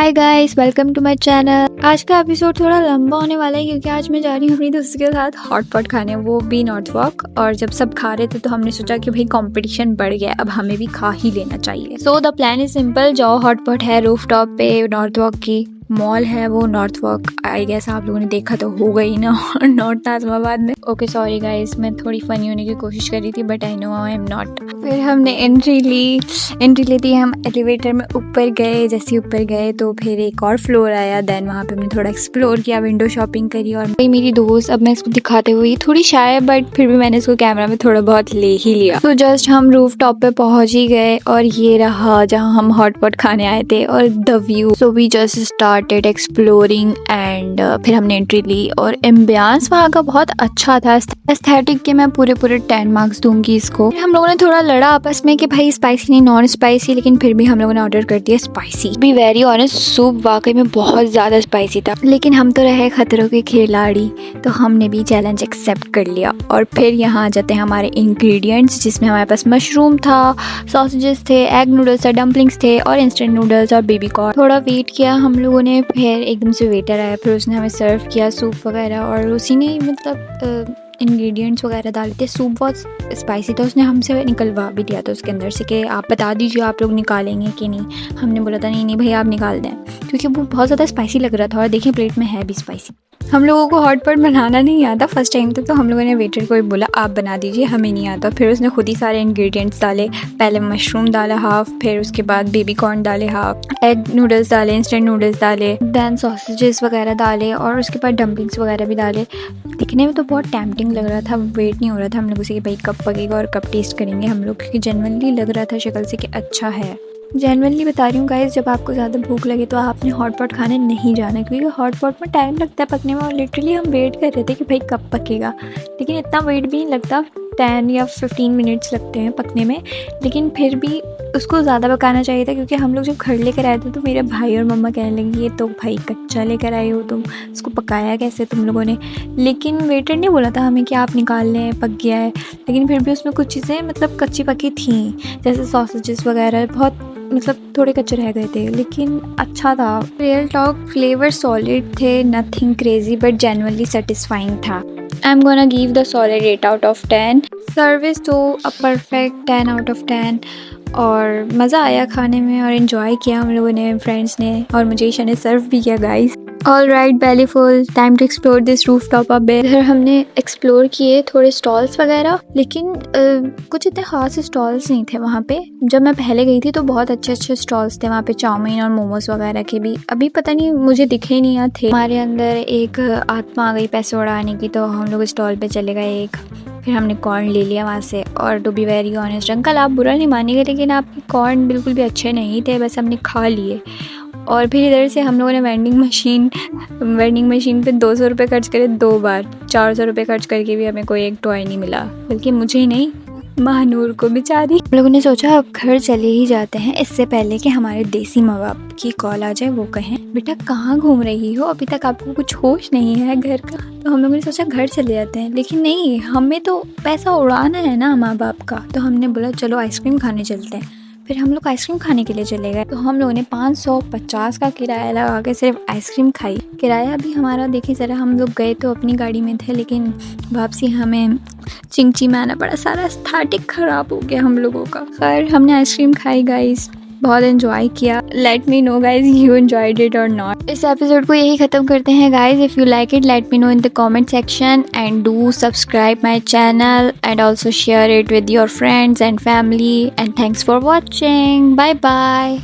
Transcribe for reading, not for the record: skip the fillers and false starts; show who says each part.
Speaker 1: Hi guys, welcome to my channel. आज का episode थोड़ा लंबा होने वाला है क्योंकि आज मैं जा रही हूँ अपनी दोस्त के साथ हॉट पॉट खाने, वो भी नॉर्थवॉक। और जब सब खा रहे थे तो हमने सोचा कि भाई कंपटीशन बढ़ गया, अब हमें भी खा ही लेना चाहिए। So the plan is simple, जाओ हॉट पॉट है रूफ टॉप पे, नॉर्थवॉक की मॉल है वो नॉर्थवॉक। आई गेस आप लोगों ने देखा तो हो गई ना नॉर्थ आजमाबाद में। ओके सॉरी गाइस, मैं थोड़ी फनी होने की कोशिश कर रही थी but I know I am not. फिर हमने एंट्री ली, हम एलिवेटर में ऊपर गए। जैसे ऊपर गए तो फिर एक और फ्लोर आया, देन वहाँ पे हमने थोड़ा एक्सप्लोर किया, विंडो शॉपिंग करी। और मेरी दोस्त, अब मैं इसको दिखाते हुए थोड़ी शाय है बट फिर भी मैंने इसको कैमरा में थोड़ा बहुत ले ही लिया। तो जस्ट हम रूफ टॉप पे पहुंच ही गए और ये रहा जहाँ हम हॉट पॉट खाने आए थे और the view. So we just started exploring and फिर हमने एंट्री ली और एम्बियंस वहाँ का बहुत अच्छा था। एस्थेटिक के मैं पूरे 10 मार्क्स दूंगी इसको। हम लोगों ने थोड़ा लड़ा आपस में कि भाई स्पाइसी नहीं नॉन स्पाइसी, लेकिन फिर भी हम लोगों ने ऑर्डर कर दिया spicy. B very honest, soup वाकई में बहुत ज़्यादा स्पाइसी था, लेकिन हम तो रहे खतरों के खिलाड़ी तो हमने भी चैलेंज एक्सेप्ट कर लिया। और फिर यहाँ आ जाते हैं हमारे इंग्रेडिएंट्स, जिसमें हमारे पास मशरूम था, सॉसेजेस थे, एग नूडल्स थे, डम्पलिंग्स थे और इंस्टेंट नूडल्स और बेबी कॉर्न। थोड़ा वेट किया हम लोगों ने, फिर एकदम से वेटर आया, फिर उसने हमें सर्व किया सूप वगैरह। और उसी ने मतलब इंग्रेडिएंट्स वगैरह डाले थे। सूप बहुत स्पाइसी था, उसने हमसे निकलवा भी दिया था उसके अंदर से कि आप बता दीजिए आप लोग निकालेंगे कि नहीं। हमने बोला था नहीं भाई आप निकाल दें, क्योंकि वो बहुत ज़्यादा स्पाइसी लग रहा था। और देखिए प्लेट में है भी स्पाइसी। हम लोगों को हॉट पॉट बनाना नहीं आता फर्स्ट टाइम तो हम लोगों ने वेटर को भी बोला आप बना दीजिए, हमें नहीं आता। फिर उसने खुद ही सारे इंग्रेडिएंट्स डाले, पहले मशरूम डाला हाफ, फिर उसके बाद बेबी कॉर्न डाले हाफ, एग नूडल्स डाले, इंस्टेंट नूडल्स डाले, दैन सॉसेजेस वगैरह डाले और उसके बाद डम्पलिंग्स वगैरह भी डाले। दिखने में तो बहुत टेम्पटिंग लग रहा था, वेट नहीं हो रहा था हम लोगों से कि भाई कब पकेगा और कब टेस्ट करेंगे हम लोग, क्योंकि जेन्युइनली लग रहा था शक्ल से कि अच्छा है। जेन्युइनली बता रही हूँ गाइस, जब आपको ज़्यादा भूख लगे तो आपने हॉट पॉट खाने नहीं जाना, क्योंकि हॉट पॉट में टाइम लगता है पकने में। और लिटरली हम वेट कर रहे थे कि भाई कब पकेगा, लेकिन इतना वेट भी नहीं लगता, 10 या 15 मिनट्स लगते हैं पकने में। लेकिन फिर भी उसको ज़्यादा पकाना चाहिए था, क्योंकि हम लोग जब घर लेकर आए थे तो मेरे भाई और मम्मा कहने लगे ये तो भाई कच्चा लेकर आए हो तुम, इसको पकाया कैसे तुम लोगों ने। लेकिन वेटर ने बोला था हमें कि आप निकाल लें, पक गया है। लेकिन फिर भी उसमें कुछ चीज़ें मतलब कच्ची पकी थी, जैसे सॉसेजेस वगैरह बहुत मतलब थोड़े कच्चे रह गए थे, लेकिन अच्छा था। रियल टॉक, फ्लेवर सॉलिड थे, nothing crazy but genuinely satisfying था। I am gonna give the solid 8 out of 10। Service तो अ परफेक्ट 10 आउट ऑफ 10। और मज़ा आया खाने में और इन्जॉय किया हम लोगों ने, फ्रेंड्स ने, और मुझे ईशा ने सर्व भी किया guys. All right, belly full, time to explore this rooftop a bit. फिर हमने एक्सप्लोर किए थोड़े स्टॉल्स वगैरह, लेकिन कुछ इतने खास स्टॉल्स नहीं थे वहाँ पे। जब मैं पहले गई थी तो बहुत अच्छे स्टॉल्स थे वहाँ पे, चाउमीन और मोमोज वगैरह के भी। अभी पता नहीं मुझे दिखे नहीं थे। हमारे अंदर एक आत्मा आ गई पैसे उड़ाने की, तो हम लोग स्टॉल पे चले गए एक। फिर हमने कॉर्न ले लिया वहाँ से। और to be very honest uncle, आप बुरा नहीं मानिएगा, लेकिन आपके कॉर्न बिल्कुल भी अच्छे नहीं थे, बस हमने खा लिए। और फिर इधर से हम लोगों ने वेंडिंग मशीन पे 200 रुपये खर्च करे 2 बार। 400 रुपये खर्च करके भी हमें कोई एक टॉय नहीं मिला, बल्कि मुझे ही नहीं, महानूर को बेचारी। हम लोगों ने सोचा अब घर चले ही जाते हैं, इससे पहले कि हमारे देसी माँ बाप की कॉल आ जाए, वो कहें बेटा कहाँ घूम रही हो, अभी तक आपको कुछ होश नहीं है घर का। तो हम लोगों ने सोचा घर चले जाते हैं, लेकिन नहीं, हमें तो पैसा उड़ाना है ना माँ बाप का। तो हमने बोला चलो आइसक्रीम खाने चलते हैं। फिर हम लोग आइसक्रीम खाने के लिए चले गए। तो हम लोगों ने 550 का किराया लगा के सिर्फ आइसक्रीम खाई। किराया भी हमारा देखिए ज़रा, हम लोग गए तो अपनी गाड़ी में थे, लेकिन वापसी हमें चिंची में आना पड़ा, सारा एस्थेटिक ख़राब हो गया हम लोगों का। खैर हमने आइसक्रीम खाई गाइस, बहुत एंजॉय किया। Let me know guys you enjoyed it और नॉट। इस एपिसोड को यही ख़त्म करते हैं guys. If you like it let me know in the comment section and do subscribe my channel and also share it with your friends and family and thanks for watching. Bye bye.